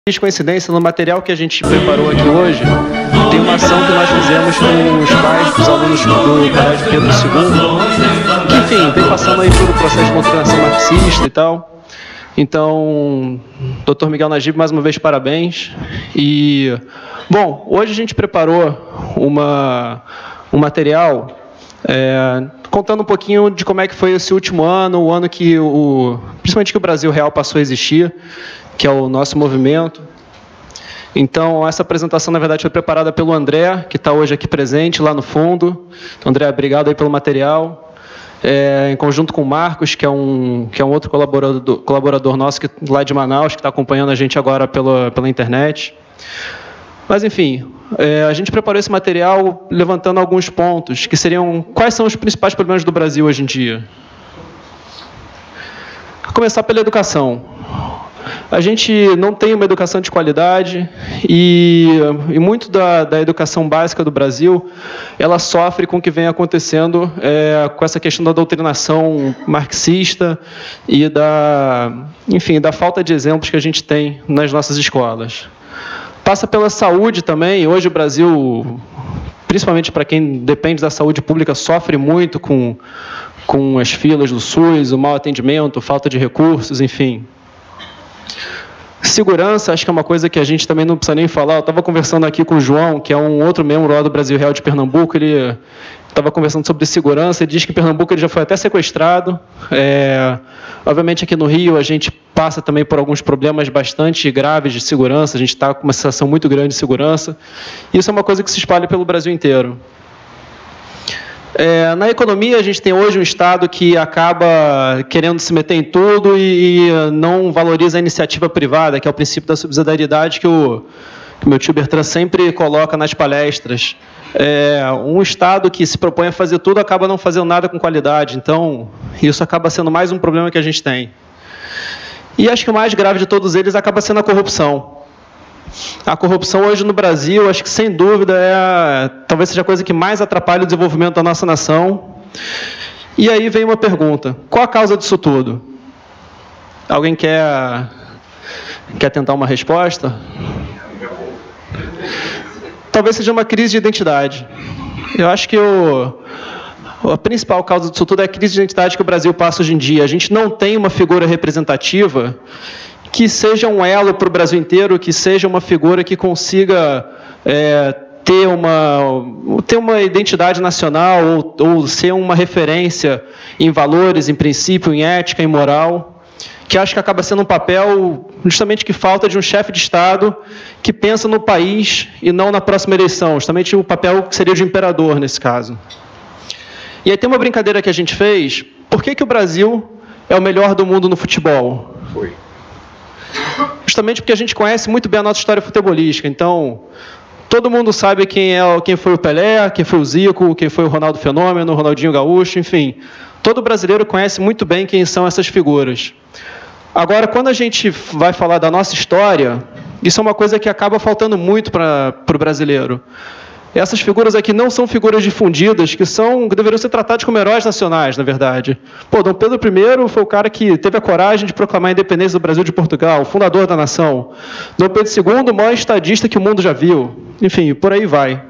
Fiz coincidência no material que a gente preparou aqui hoje, tem uma ação que nós fizemos com os pais dos alunos do Colégio Pedro II, que, enfim, vem passando aí por um processo de doutrinação marxista e tal. Então, Dr. Miguel Najib, mais uma vez, parabéns. E, bom, hoje a gente preparou um material contando um pouquinho de como é que foi esse último ano, o ano que principalmente que o Brasil Real passou a existir, que é o nosso movimento. Então, essa apresentação, na verdade, foi preparada pelo André, que está hoje aqui presente, lá no fundo. Então, André, obrigado aí pelo material. Em conjunto com o Marcos, que é um outro colaborador nosso lá de Manaus, que está acompanhando a gente agora pela internet. Mas, enfim, a gente preparou esse material levantando alguns pontos, que seriam quais são os principais problemas do Brasil hoje em dia. Vou começar pela educação. A gente não tem uma educação de qualidade e muito da educação básica do Brasil, ela sofre com o que vem acontecendo com essa questão da doutrinação marxista e da falta de exemplos que a gente tem nas nossas escolas. Passa pela saúde também. Hoje o Brasil, principalmente para quem depende da saúde pública, sofre muito com as filas do SUS, o mau atendimento, falta de recursos, enfim. Segurança, acho que é uma coisa que a gente também não precisa nem falar. Eu estava conversando aqui com o João, que é um outro membro lá do Brasil Real de Pernambuco. Ele estava conversando sobre segurança. Ele diz que em Pernambuco ele já foi até sequestrado. Obviamente, aqui no Rio, a gente passa também por alguns problemas bastante graves de segurança. A gente está com uma sensação muito grande de segurança. Isso é uma coisa que se espalha pelo Brasil inteiro. Na economia, a gente tem hoje um Estado que acaba querendo se meter em tudo e não valoriza a iniciativa privada, que é o princípio da subsidiariedade que o meu tio Bertrand sempre coloca nas palestras. Um Estado que se propõe a fazer tudo acaba não fazendo nada com qualidade. Então, isso acaba sendo mais um problema que a gente tem. E acho que o mais grave de todos eles acaba sendo a corrupção. A corrupção hoje no Brasil, acho que sem dúvida talvez seja a coisa que mais atrapalha o desenvolvimento da nossa nação. E aí vem uma pergunta: qual a causa disso tudo? Alguém quer tentar uma resposta? Talvez seja uma crise de identidade. Eu acho que a principal causa disso tudo é a crise de identidade que o Brasil passa hoje em dia. A gente não tem uma figura representativa que seja um elo para o Brasil inteiro, que seja uma figura que consiga ter uma identidade nacional ou ser uma referência em valores, em princípio, em ética, em moral, que acho que acaba sendo um papel justamente que falta de um chefe de Estado que pensa no país e não na próxima eleição, justamente o papel que seria de imperador nesse caso. E aí tem uma brincadeira que a gente fez: por que o Brasil é o melhor do mundo no futebol? Foi. Justamente porque a gente conhece muito bem a nossa história futebolística. Então, todo mundo sabe quem foi o Pelé, quem foi o Zico, quem foi o Ronaldo Fenômeno, o Ronaldinho Gaúcho, enfim. Todo brasileiro conhece muito bem quem são essas figuras. Agora, quando a gente vai falar da nossa história, isso é uma coisa que acaba faltando muito para o brasileiro. Essas figuras aqui não são figuras difundidas, que deveriam ser tratadas como heróis nacionais, na verdade. Dom Pedro I foi o cara que teve a coragem de proclamar a independência do Brasil de Portugal, o fundador da nação. Dom Pedro II, o maior estadista que o mundo já viu. Enfim, por aí vai.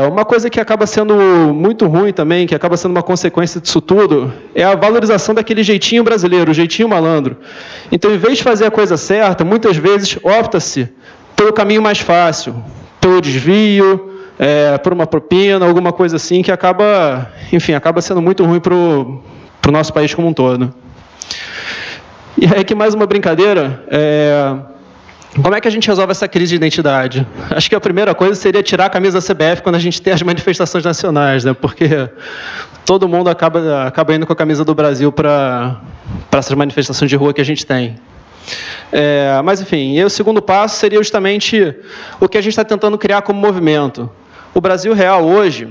Uma coisa que acaba sendo muito ruim também, que acaba sendo uma consequência disso tudo, é a valorização daquele jeitinho brasileiro, o jeitinho malandro. Então, em vez de fazer a coisa certa, muitas vezes opta-se pelo caminho mais fácil, pelo desvio, por uma propina, alguma coisa assim, que acaba sendo muito ruim para o nosso país como um todo. E aí, aqui mais uma brincadeira. Como é que a gente resolve essa crise de identidade? Acho que a primeira coisa seria tirar a camisa da CBF quando a gente tem as manifestações nacionais, né? Porque todo mundo acaba indo com a camisa do Brasil para essas manifestações de rua que a gente tem. Mas, enfim, e o segundo passo seria justamente o que a gente está tentando criar como movimento. O Brasil Real hoje,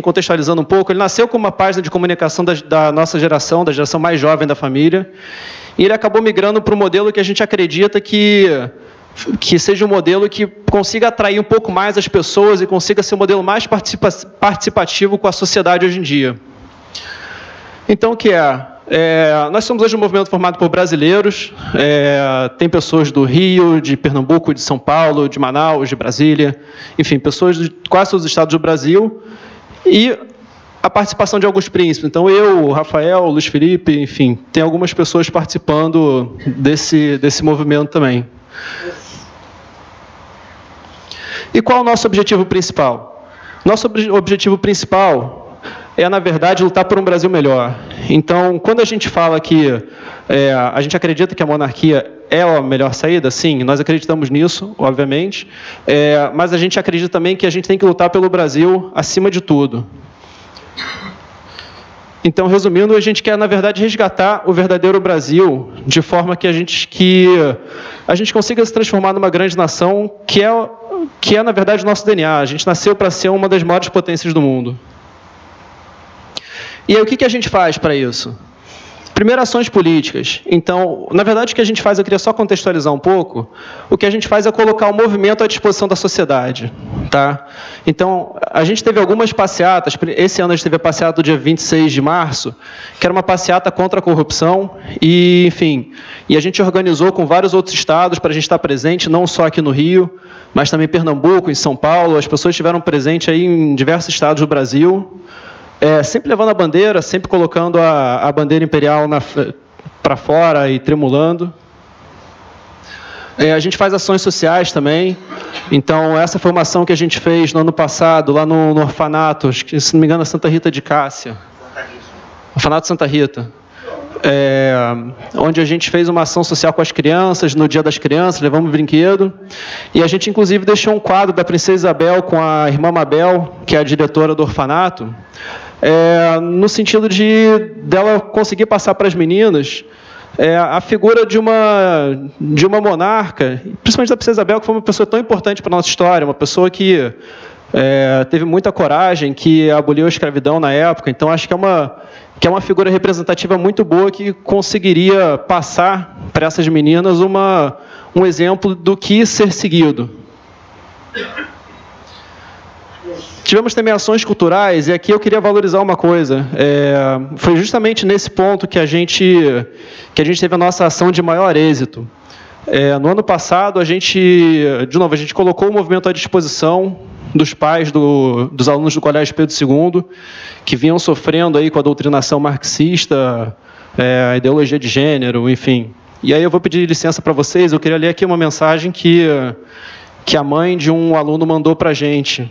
contextualizando um pouco, ele nasceu como uma página de comunicação da nossa geração, da geração mais jovem da família, e ele acabou migrando para um modelo que a gente acredita que seja um modelo que consiga atrair um pouco mais as pessoas e consiga ser um modelo mais participativo com a sociedade hoje em dia. Então, o que é? Nós somos hoje um movimento formado por brasileiros, tem pessoas do Rio, de Pernambuco, de São Paulo, de Manaus, de Brasília, enfim, pessoas de quase todos os estados do Brasil, e a participação de alguns príncipes. Então, eu, o Rafael, o Luiz Felipe, enfim, tem algumas pessoas participando desse movimento também. E qual é o nosso objetivo principal? Nosso objetivo principal é, na verdade, lutar por um Brasil melhor. Então, quando a gente fala que a gente acredita que a monarquia é a melhor saída, sim, nós acreditamos nisso, obviamente, mas a gente acredita também que a gente tem que lutar pelo Brasil acima de tudo. Então, resumindo, a gente quer, na verdade, resgatar o verdadeiro Brasil de forma que a gente consiga se transformar numa grande nação que é, na verdade, o nosso DNA. A gente nasceu para ser uma das maiores potências do mundo. E aí, o que a gente faz para isso? Primeiro, ações políticas. Então, na verdade, o que a gente faz, eu queria só contextualizar um pouco, o que a gente faz é colocar o movimento à disposição da sociedade. Tá? Então, a gente teve algumas passeatas, esse ano a gente teve a passeata do dia 26 de março, que era uma passeata contra a corrupção, e, enfim, a gente organizou com vários outros estados para a gente estar presente, não só aqui no Rio, mas também em Pernambuco, em São Paulo, as pessoas estiveram presentes aí em diversos estados do Brasil, sempre levando a bandeira, sempre colocando a bandeira imperial para fora e tremulando. A gente faz ações sociais também. Então, essa foi uma ação que a gente fez no ano passado, lá no orfanato, acho que, se não me engano, é Santa Rita de Cássia. Orfanato Santa Rita. Onde a gente fez uma ação social com as crianças, no Dia das Crianças, levamos brinquedo. E a gente, inclusive, deixou um quadro da Princesa Isabel com a irmã Mabel, que é a diretora do orfanato, no sentido dela conseguir passar para as meninas a figura de uma monarca, principalmente da Princesa Isabel, que foi uma pessoa tão importante para a nossa história, uma pessoa que teve muita coragem, que aboliu a escravidão na época. Então, acho que é uma figura representativa muito boa que conseguiria passar para essas meninas um exemplo do que ser seguido. Tivemos também ações culturais, e aqui eu queria valorizar uma coisa. Foi justamente nesse ponto que a gente teve a nossa ação de maior êxito. No ano passado, a gente colocou o movimento à disposição dos pais dos alunos do Colégio Pedro II, que vinham sofrendo aí com a doutrinação marxista, a ideologia de gênero, enfim. E aí eu vou pedir licença para vocês, eu queria ler aqui uma mensagem que a mãe de um aluno mandou para a gente.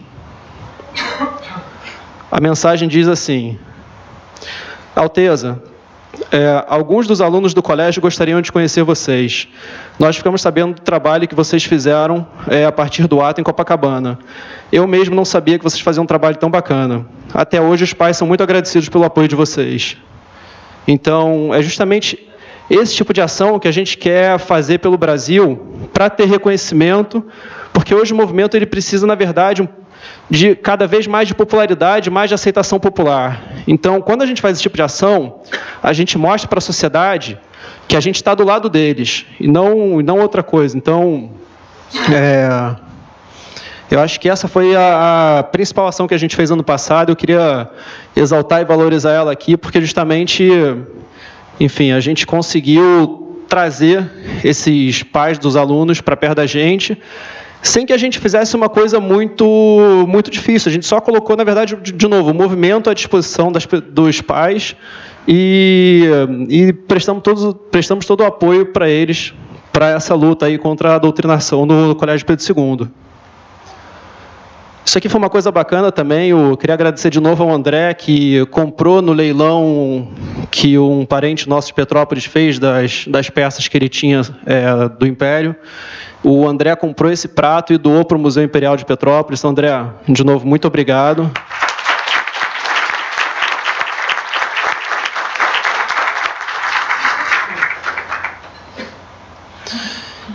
A mensagem diz assim: Alteza, alguns dos alunos do colégio gostariam de conhecer vocês. Nós ficamos sabendo do trabalho que vocês fizeram a partir do ato em Copacabana. Eu mesmo não sabia que vocês faziam um trabalho tão bacana. Até hoje os pais são muito agradecidos pelo apoio de vocês. Então, é justamente esse tipo de ação que a gente quer fazer pelo Brasil para ter reconhecimento, porque hoje o movimento ele precisa, na verdade, de cada vez mais de popularidade, mais de aceitação popular. Então, quando a gente faz esse tipo de ação, a gente mostra para a sociedade que a gente está do lado deles, e não outra coisa. Então, eu acho que essa foi a principal ação que a gente fez ano passado. Eu queria exaltar e valorizar ela aqui, porque justamente, enfim, a gente conseguiu trazer esses pais dos alunos para perto da gente, sem que a gente fizesse uma coisa muito difícil. A gente só colocou, na verdade, de novo, o movimento à disposição dos pais e prestamos todo o apoio para eles, para essa luta aí contra a doutrinação no Colégio Pedro II. Isso aqui foi uma coisa bacana também. Eu queria agradecer de novo ao André, que comprou no leilão que um parente nosso de Petrópolis fez das peças que ele tinha do Império. O André comprou esse prato e doou para o Museu Imperial de Petrópolis. Então, André, de novo, muito obrigado.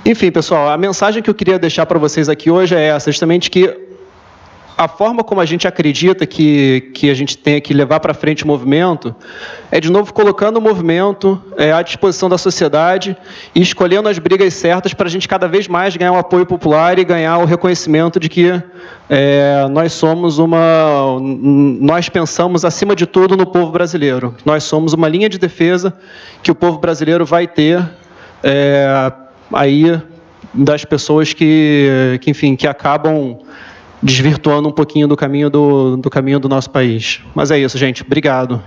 Enfim, pessoal, a mensagem que eu queria deixar para vocês aqui hoje é essa, justamente que a forma como a gente acredita que a gente tem que levar para frente o movimento é, de novo, colocando o movimento à disposição da sociedade e escolhendo as brigas certas para a gente cada vez mais ganhar o apoio popular e ganhar o reconhecimento de que nós pensamos, acima de tudo, no povo brasileiro. Nós somos uma linha de defesa que o povo brasileiro vai ter aí das pessoas enfim, que acabam desvirtuando um pouquinho do caminho do nosso país. Mas é isso, gente. Obrigado.